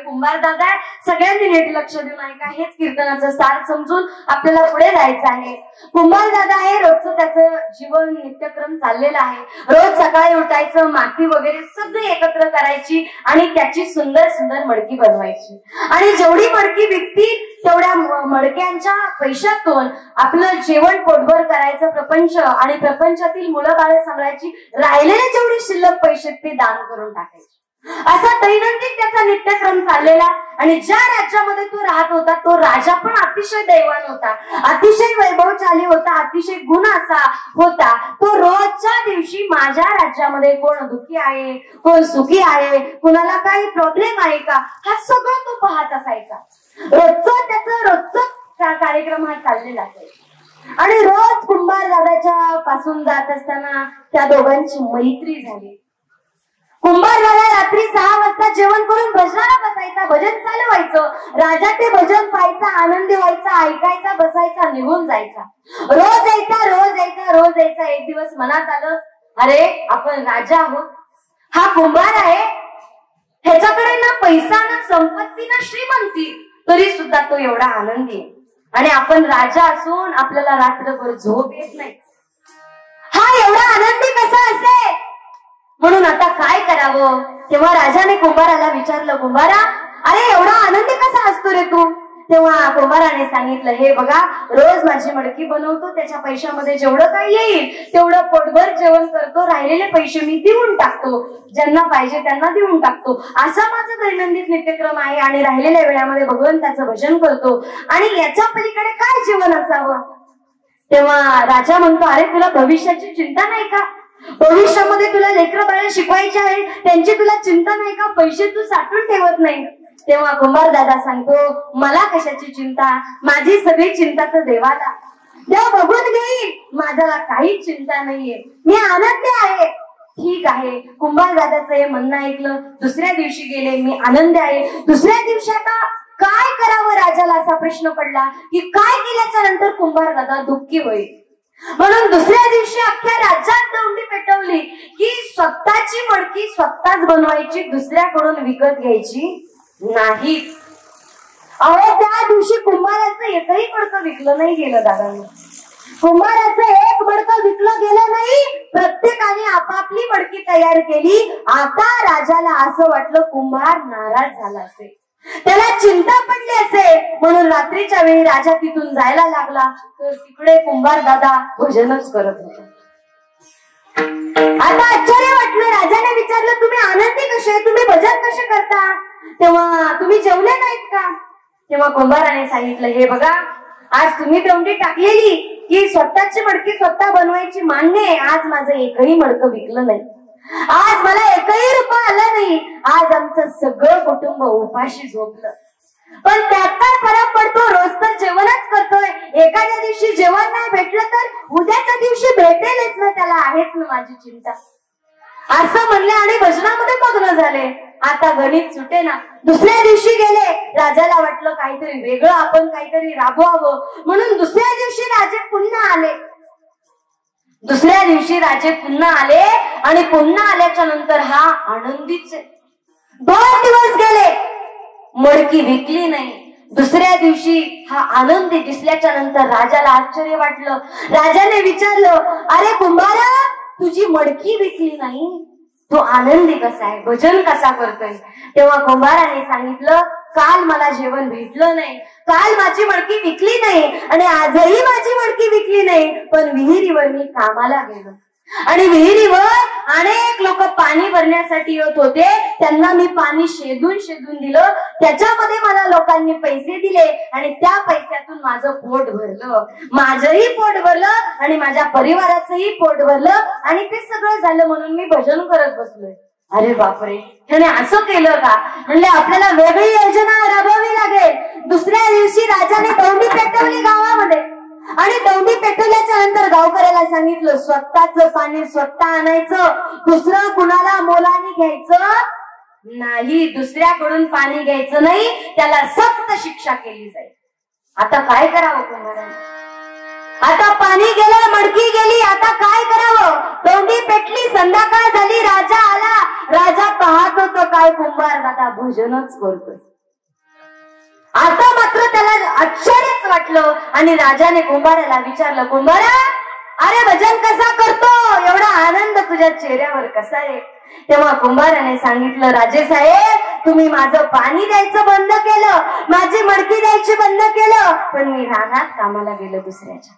कुंभार दादा सगळ्यांनी नीट लक्ष देऊन ऐका, हेच कीर्तनाचं सार समजून आपल्याला पुढे जायचं आहे. कुंभार दादा आहे, रोजचं त्याचं जीवन नित्यक्रम चाललेला आहे. रोज सकाळी उठायचं, माती वगैरे सगळी एकत्र करायची आणि त्याची सुंदर सुंदर मडकी बनवायची. आणि जेवढी मडकी विकतील तेवढ्या मडक्यांच्या पैशातून आपलं जेवण पोटभर करायचं प्रपंच, आणि प्रपंचातील मुलं बाळे सांभाळायची. राहिलेले जेवढे शिल्लक पैसे ते दान करून टाकायचे. असा दैनंदिन त्याचा नित्यक्रम चाललेला. आणि ज्या राज्यामध्ये तो राहत होता तो राजा पण अतिशय दैवान होता, अतिशय वैभवशाली होता, अतिशय गुण असा होता. तो रोजच्या दिवशी माझ्या राज्यामध्ये कोण दुःखी आहे, कोण सुखी आहे, कुणाला काही प्रॉब्लेम आहे का, हा सगळं तो पाहत असायचा. रोजचा कार्यक्रम हा चाललेला असायचा. आणि रोज कुंभार दादाच्या पासून जात असताना त्या दोघांची मैत्री झाली. कुंभार दादा रात्री 6 वाजता जेवण करून भजनाला बसायचा, भजन चालू व्हायचं. राजा ते भजन पाहायचा, आनंदी व्हायचा, ऐकायचा, बसायचा, निघून जायचा. रोज यायचा, रोज यायचा, रोज यायचा. एक दिवस मनात आलं, अरे आपण राजा आहोत, हा कुंभार आहे, ह्याच्याकडे ना पैसा ना संपत्ती ना श्रीमंती, तरी सुद्धा तो एवढा आनंदी आहे. आणि आपण राजा असून आपल्याला रात्रभर झोप येत नाही, हा एवढा आनंदी कसा असेल? म्हणून आता काय करावं? तेव्हा राजाने कुंभाराला विचारलं, कुंभारा अरे एवढा आनंदी कसा असतो रे तू? तेव्हा कुंभाराने सांगितलं, हे बघा रोज माझी मडकी बनवतो, त्याच्या पैशामध्ये जेवढं काही येईल तेवढं पोटभर जेवण करतो, राहिलेले पैसे मी देऊन टाकतो, ज्यांना पाहिजे त्यांना देऊन टाकतो. असा माझा दैनंदिन नित्यक्रम आहे. आणि राहिलेल्या वेळामध्ये भगवंताचं भजन करतो. आणि याच्या पलीकडे काय जीवन असावं? तेव्हा राजा म्हणतो, अरे तुला भविष्याची चिंता नाही का? भविष्यामध्ये तुला लेकरं बाळ शिकवायचे आहे, त्यांची तुला चिंता नाही का? पैसे तू साठवून ठेवत नाही. तेव्हा कुंभार दादा सांगतो, मला कशाची चिंता? माझी सगळी चिंता तर देवाला, देव बघून घेईल, माझ्याला काहीच चिंता नाहीये, मी आनंदी आहे. ठीक आहे, कुंभार दादाचं हे म्हणणं ऐकलं. दुसऱ्या दिवशी गेले, मी आनंदी आहे. दुसऱ्या दिवशी आता काय करावं राजाला असा प्रश्न पडला की काय केल्याच्या नंतर कुंभार दादा दुःखी होईल. म्हणून दुसऱ्या दिवशी अख्ख्या राज्यात दौंडी पेटवली की स्वतःची मडकी स्वतःच बनवायची, दुसऱ्याकडून विकत घ्यायची नाही. अहो त्या दिवशी कुंभाराचं एकही मडकं विकलं नाही गेलं दादांनी. कुंभाराचं एक मडकं विकलं गेलं नाही. प्रत्येकाने आपापली मडकी तयार केली. आता राजाला असं वाटलं कुंभार नाराज झाला असेल, त्याला चिंता पडली असेल. म्हणून रात्रीच्या वेळी राजा तिथून जायला लागला तर तिकडे कुंभार दादा भजनच करत होता. आता आश्चर्य वाटलं. राजाने विचारलं, तुम्ही आनंदी कसे, तुम्ही भजन कसे करता? तेव्हा तुम्ही जेवले नाहीत का? तेव्हा कुंभाराने सांगितलं, हे बघा आज तुम्ही दौंडी टाकलेली की स्वतःची मडकी स्वतः बनवायची मान्य आहे. आज माझं एकही मडकं विकलं नाही, आज मला एकही रुपया आला नाही. आज आमचं सगळं कुटुंब उपाशी झोपलं. पण त्यात काय फरक पडतो? रोज तर जेवणच करतोय. एखाद्या दिवशी जेवण नाही भेटलं तर उद्याच्या दिवशी भेटेलच ना, त्याला आहेच ना माझी चिंता, असं म्हणले आणि भजनामध्ये मग्न झाले. आता गणित सुटे ना. दुसऱ्या दिवशी गेले. राजाला वाटलं काहीतरी वेगळं आपण काहीतरी राबवावं, म्हणून दुसऱ्या दिवशी राजे पुन्हा आले. दुसऱ्या दिवशी राजे पुन्हा आले आणि पुन्हा आल्याच्या नंतर हा आनंदीच. 2 दिवस गेले, मडकी विकली नाही. दुसऱ्या दिवशी हा आनंदी दिसल्याच्या नंतर राजाला आश्चर्य वाटलं. राजाने विचारलं, अरे कुंभारा तुझी मडकी विकली नाही, तू आनंदी कसा आहे, भजन कसा करतोय? तेव्हा कुंभाराने सांगितलं, काल मला जेवण भेटलं नाही, काल माझी मडकी विकली नाही आणि आजही माझी मडकी विकली नाही. पण विहिरीवर मी कामाला गेलो आणि विहिरीवर अनेक लोक पाणी भरण्यासाठी येत होते. त्यांना मी पाणी शेदून दिलं. त्याच्यामध्ये मला लोकांनी पैसे दिले आणि त्या पैशातून माझं पोट भरलं, माझंही पोट भरलं आणि माझ्या परिवाराचंही पोट भरलं. आणि ते सगळं झालं म्हणून मी भजन करत बसलोय. अरे बापरे, त्याने असं केलं का? म्हणले आपल्याला वेगळी योजना राबवावी लागेल. दुसऱ्या दिवशी राजाने दौंडी पेटवली गावामध्ये आणि दौंडी पेटवल्याच्या नंतर गावकऱ्याला सांगितलं, स्वतःच पाणी स्वतः आणायचं, दुसरं कुणाला मोलाने घ्यायचं नाही, दुसऱ्याकडून पाणी घ्यायचं नाही, त्याला सक्त शिक्षा केली जाईल. आता काय करावं कुंभाराने? आता पाणी गेलं, मडकी गेली, आता काय करावं? काळ कुंभार दादा भजनच करतोय. आता मात्र त्याला आश्चर्यच वाटलं आणि राजाने कुंभाराला विचारलं, कुंभारा अरे भजन कसा करतो, एवढा आनंद तुझ्या चेहऱ्यावर कसा आहे? तेव्हा कुंभाराने सांगितलं, राजे साहेब तुम्ही माझं पाणी द्यायचं बंद केलं, माझी मडकी द्यायची बंद केलं, पण मी रानात कामाला गेलो दुसऱ्याच्या,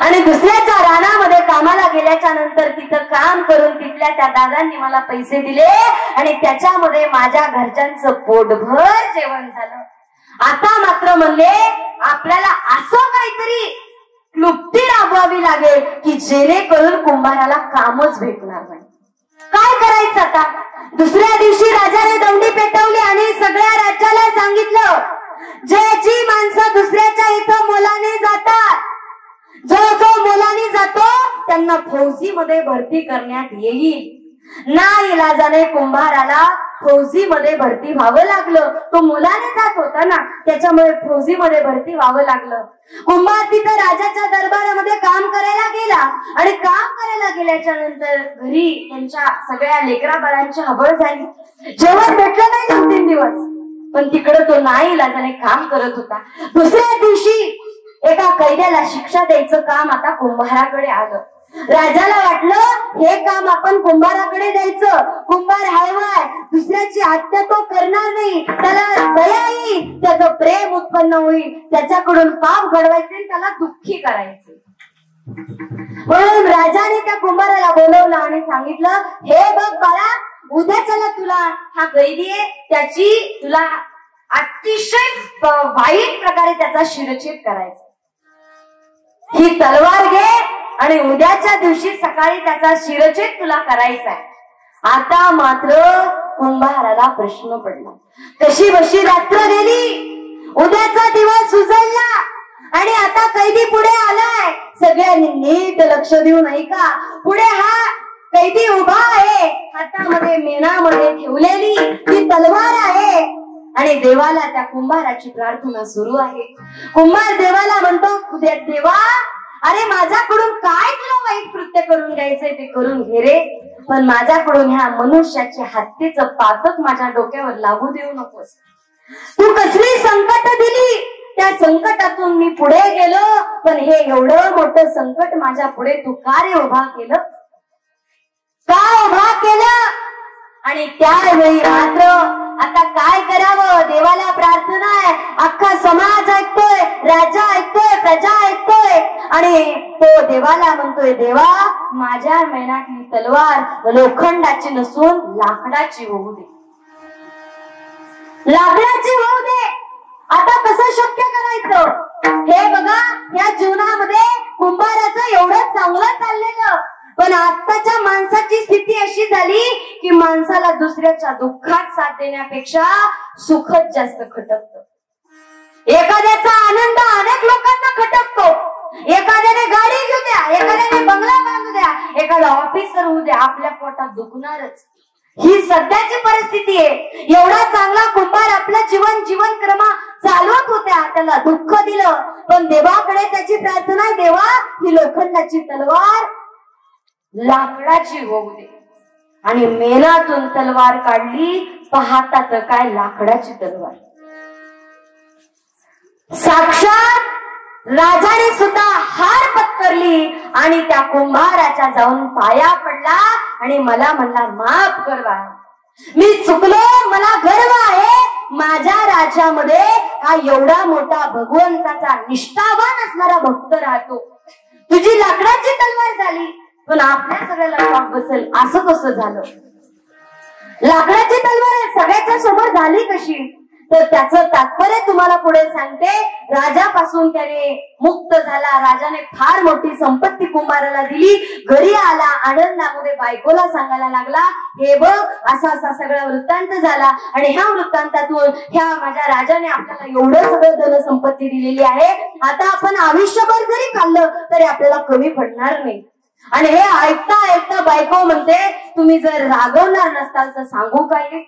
आणि दुसऱ्याच्या रानामध्ये कामाला गेल्याच्या नंतर तिथं काम करून तिथल्या त्या दादांनी मला पैसे दिले आणि त्याच्यामध्ये माझ्या घरच्यांचं पोटभर जेवण झालं. आता मात्र म्हणले आपल्याला असं काहीतरी क्लुप्ती राबवावी लागेल की जेणेकरून कुंभाराला कामच भेटणार नाही. काय करायचं आता? दुसऱ्या दिवशी राजाने दौंडी पेटवली आणि सगळ्या राज्याला सांगितलं, जी माणसं दुसऱ्याच्या इथं मोलाने जातात, जो मोलाने जातो त्यांना फौजीमध्ये भरती करण्यात येईल. नाईलाजाने कुंभाराला फौजीमध्ये भरती व्हावं लागलं. तो मुलाने जात होता ना, त्याच्यामुळे फौजीमध्ये भरती व्हावं लागलं. कुंभार तिथं राजाच्या दरबारामध्ये काम करायला गेला आणि काम करायला गेल्याच्या नंतर घरी त्यांच्या सगळ्या लेकरा बाळांची हबळ झाली. जेवण भेटलं नाही 2-3 दिवस, पण तिकडं तो नाईलाजाने काम करत होता. दुसऱ्या दिवशी एका कैद्याला शिक्षा द्यायचं काम आता कुंभाराकडे आलं. राजाला वाटलं हे काम आपण कुंभाराकडे द्यायचं. कुंभार हळवाय, दुसऱ्याची हत्या तो करणार नाही, त्याला दया येईल, त्याचं प्रेम उत्पन्न होईल, त्याच्याकडून पाप घडवायचे, त्याला दुःखी करायचे. म्हणून राजाने त्या कुंभाराला बोलवलं आणि सांगितलं, हे बघ बाळा, उद्याच्याला तुला हा कैदी आहे, त्याची तुला अतिशय वाईट प्रकारे त्याचा शिरच्छेद करायचा. ही तलवार घे आणि उद्याच्या दिवशी सकाळी त्याचा शिरच्छेद तुला करायचा आहे. आता मात्र कुंभाराला प्रश्न पडला. कशी बशी रात्र गेली, उद्याचा दिवस उजळला आणि आता कैदी पुढे आलाय. सगळ्यांनी नीट लक्ष देऊन ऐका. पुढे हा कैदी उभा आहे, हातामध्ये मेणामध्ये ठेवलेली ती तलवार आहे आणि देवाला त्या कुंभाराची प्रार्थना सुरू आहे. कुंभार देवाला म्हणतो, देवा अरे माझ्याकडून काय तुला वाईट कृत्य करून घ्यायचंय ते करून घे रे, पण माझ्याकडून ह्या मनुष्याची हत्येचं पातक माझ्या डोक्यावर लागू देऊ नकोस. तू कसली संकट दिली, त्या संकटातून मी पुढे गेलो, पण हे एवढं मोठं संकट माझ्या पुढे तू का रे उभा केलं, का उभा केलं? आणि त्यावेळी मात्र आता काय करावं, देवाला प्रार्थना आहे, अख्खा समाज ऐकतोय, राज्य ऐकतोय, प्रजा ऐकतोय आणि तो देवाला म्हणतोय, देवा माझ्या मेनातली तलवार लोखंडाची नसून लाकडाची होऊ दे, लाकडाची होऊ दे. आता कसं शक्य करायचं? हे बघा, या जीवनामध्ये कुंभाराचं एवढं चांगलं चाललेलं, पण आत्ताच्या माणसाची स्थिती अशी झाली की माणसाला दुसऱ्याच्या दुःखात साथ देण्यापेक्षा सुखच जास्त खटकतं. एखाद्याचा आनंद अनेक लोकांना खटकतो. एखाद्याने गाडी घेऊ द्या, एखाद्याने बंगला बांधू द्या, एखादा ऑफिसर होऊ द्या, आपल्या पोटात दुखणारच. ही सध्याची परिस्थिती आहे. एवढा चांगला कुंभार आपलं जीवन क्रमा चालवत होत्या, त्याला दुःख दिलं, पण देवाकडे त्याची प्रार्थना, देवा ही लोखंडाची तलवार लाकडाची होऊ दे. आणि मेनातून तलवार काढली, पाहता तर काय लाकडाची तलवार. साक्षात राजाने सुद्धा हार पत्करली आणि त्या कुंभाराच्या जाऊन पाया पडला आणि मला म्हणला, माफ करवा, मी चुकलो, मला गर्व आहे माझ्या राज्यामध्ये हा एवढा मोठा भगवंताचा निष्ठावान असणारा भक्त राहतो. तुझी लाकडाची तलवार झाली, पण आपल्या सगळ्याला शॉक बसेल असं कसं झालं? लाकडाची तलवार सगळ्याच्या समोर झाली कशी? तर त्याचं तात्पर्य तुम्हाला पुढे सांगते. राजापासून त्याने मुक्त झाला, राजाने फार मोठी संपत्ती कुंभाराला दिली, घरी आला, आनंदामध्ये बायकोला सांगायला लागला, हे बघ असा असा सगळा वृत्तांत झाला आणि ह्या वृत्तांतातून ह्या माझ्या राजाने आपल्याला एवढं सगळं धनसंपत्ती दिलेली आहे, आता आपण आयुष्यभर जरी खाल्लं तरी आपल्याला कमी पडणार नाही. आणि हे ऐकता ऐकता बायको म्हणते, तुम्ही जर रागवणार नसताल तर सांगू काय?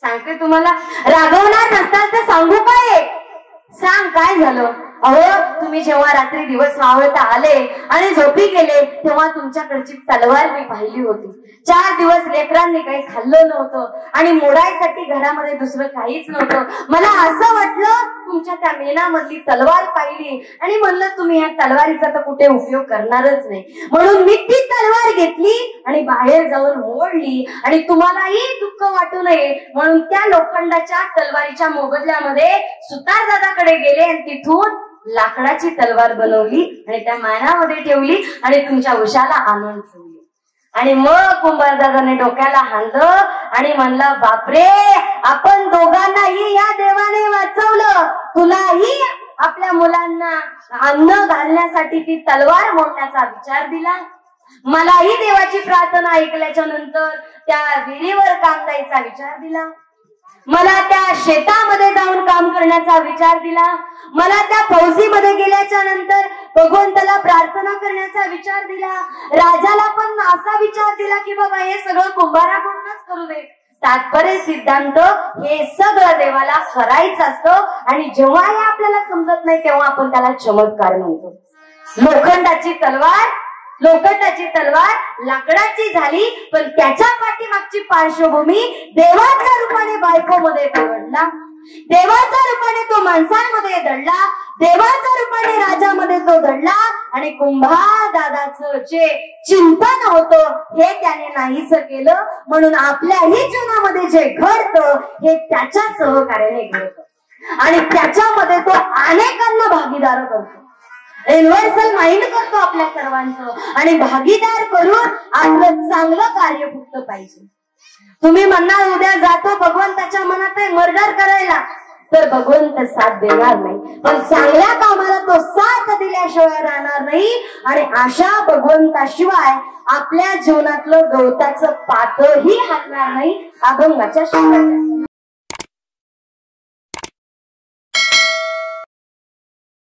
सांगते तुम्हाला, रागवणार नसताल तर सांगू काय? सांग काय झालं? अहो तुम्ही जेव्हा रात्री दिवस मावळता आले आणि झोपी गेले तेव्हा तुमच्याकडची तलवार मी पाहिली होती. 4 दिवस लेकरांनी काही खाल्लं नव्हतं आणि मोडायसाठी घरामध्ये दुसरं काहीच नव्हतं. मला असं वाटलं तुमच्या त्या मेणामधली तलवार पाहिली आणि म्हणलं तुम्ही या तलवारीचा तर कुठे उपयोग करणारच नाही, म्हणून मी ती तलवार घेतली आणि बाहेर जाऊन मोडली आणि तुम्हालाही दुःख वाटू नये म्हणून त्या लोखंडाच्या तलवारीच्या मोबदल्यामध्ये सुतारदादाकडे गेले आणि तिथून लाकडाची तलवार बनवली आणि त्या मानामध्ये ठेवली आणि तुमच्या उशाला आणून ठेवली. आणि मग कुंभारदादाने डोक्याला हाणलं आणि म्हणलं बापरे, आपण दोघांनाही या देवाने वाचवलं. तुलाही आपल्या मुलांना अन्न घालण्यासाठी ती तलवार मोडण्याचा विचार दिला. मलाही देवाची प्रार्थना ऐकल्याच्या नंतर त्या विहिरीवर काम द्यायचा विचार दिला. मला त्या शेतामध्ये जाऊन काम करण्याचा विचार दिला. मला त्या फौजीमध्ये गेल्याच्या नंतर भगवंताला प्रार्थना करण्याचा विचार दिला. राजाला पण असा विचार दिला की बाबा हे सगळं कुंभाराकडूनच करू दे. तात्पर्य सिद्धांत हे सगळं देवाला करायचं असतं आणि जेव्हा हे आपल्याला समजत नाही तेव्हा आपण त्याला चमत्कार म्हणतो. लोखंडाची तलवार लाकडाची झाली पण त्याच्या पाठीमागची पार्श्वभूमी देवाच्या रूपाने बायकोमध्ये दडला, देवाच्या रूपाने तो माणसांमध्ये दडला, देवाच्या रूपाने राजामध्ये तो दडला आणि कुंभारदादाचं जे चिंतन होतं हे त्याने नाहीस केलं. म्हणून आपल्याही जीवनामध्ये जे घडतं हे त्याच्या सहकार्याने घडतं आणि त्याच्यामध्ये तो अनेकांना भागीदार करतो. युनिव्हर्सल माइंड करतो आपल्या सर्वांचं आणि भागीदार करून आपलं चांगलं कार्य फक्त पाहिजे. तुम्ही म्हणणार उद्या जातो भगवंताच्या मनात आहे मर्डर करायला, तर भगवंत साथ देणार नाही, पण चांगल्या कामाला तो साथ दिल्याशिवाय राहणार नाही. आणि अशा भगवंताशिवाय आपल्या जीवनातलं गवताचं पातही हलणार नाही. अभंगाच्या शब्दाच्या